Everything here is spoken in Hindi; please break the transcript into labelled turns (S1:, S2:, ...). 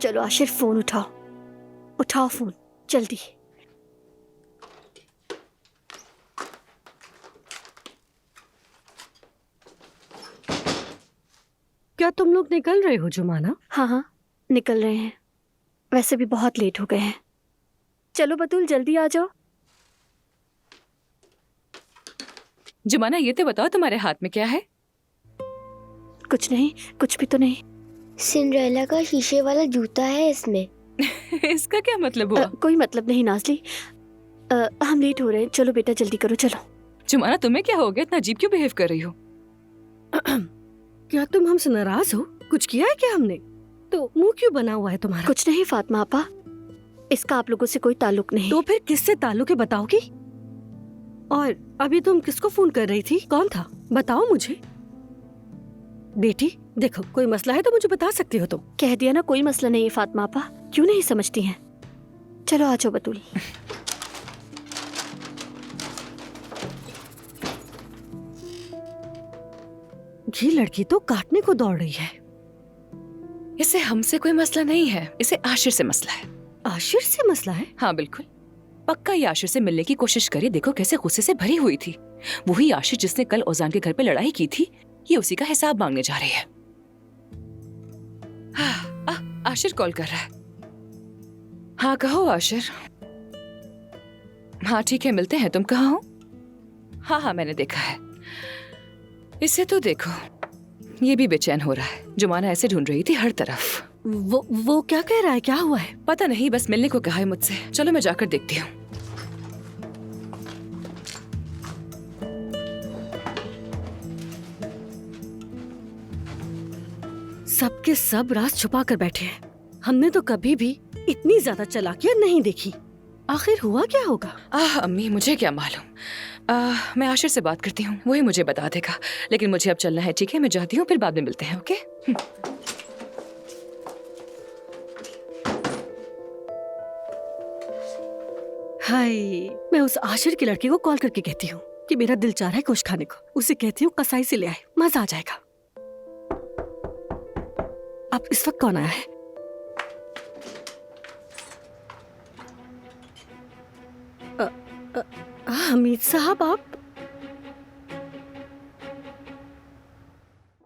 S1: चलो आशिर, फोन उठाओ, उठाओ फोन जल्दी।
S2: क्या तुम लोग निकल रहे हो जुमाना?
S1: हाँ हाँ, निकल रहे हैं। वैसे भी बहुत लेट हो गए हैं। चलो बतूल, जल्दी आ जाओ।
S3: जुमाना, ये तो बताओ तुम्हारे हाथ में क्या है?
S1: कुछ नहीं, कुछ भी तो नहीं।
S4: सिंड्रेला का शीशे वाला जूता है इसमें।
S3: इसका क्या मतलब हुआ?
S1: कोई मतलब नहीं नाज़ली। हम लेट हो रहे हैं। चलो बेटा जल्दी करो, चलो।
S3: जुमाना, तुम्हें क्या हो गया? इतना अजीब क्यों बिहेव कर रही हो?
S2: क्या तुम हमसे नाराज हो? कुछ किया है क्या हमने? तो मुंह क्यों बना हुआ है तुम्हारा?
S1: कुछ नहीं फातिमा आपा, इसका आप लोगों से कोई ताल्लुक नहीं।
S2: तो फिर किससे ताल्लुक है बताओगी? और अभी तुम किसको फोन कर रही थी? कौन था? बताओ मुझे। बेटी देखो, कोई मसला है तो मुझे बता सकती हो तुम।
S1: कह दिया ना, कोई मसला नहीं है फातिमा आपा, क्यों नहीं समझती हैं? चलो आ जाओ बतूल।
S2: ये लड़की तो काटने को दौड़ रही है।
S3: इसे हमसे कोई मसला नहीं है, इसे आशिर से मसला है।
S2: आशिर से मसला है?
S3: हाँ बिल्कुल, पक्का ये आशिर से मिलने की कोशिश करी। देखो कैसे गुस्से से भरी हुई थी। वही आशिर जिसने कल ओजान के घर पे लड़ाई की थी, ये उसी का हिसाब मांगने जा रही है। आशिर कॉल कर रहा है। हाँ कहो आशिर। हाँ ठीक है, मिलते हैं। तुम कहाँ हो? हाँ हाँ मैंने देखा है। इसे तो देखो, ये भी बेचैन हो रहा है। जुमाना ऐसे ढूंढ रही थी हर तरफ।
S2: वो क्या कह रहा है? क्या हुआ है?
S3: पता नहीं, बस मिलने को कहा है मुझसे। चलो मैं जाकर देखती हूँ।
S2: सबके सब राज छुपा कर बैठे हैं। हमने तो कभी भी इतनी ज्यादा चालाकियां नहीं देखी। आखिर हुआ क्या होगा?
S3: अम्मी मुझे क्या मालूम। मैं आशिर से बात करती हूँ, वही मुझे बता देगा। लेकिन मुझे अब चलना है, ठीक है? मैं जाती हूँ, फिर बाद में मिलते हैं। ओके?
S2: हाय, मैं उस आशिर की लड़की को कॉल करके कहती हूँ कि मेरा दिल चाह रहा है गोश्त खाने को। उसे कहती हूँ कसाई से ले आए, मजा आ जाएगा। अब इस वक्त कौन आया है? हमीद साहब, आप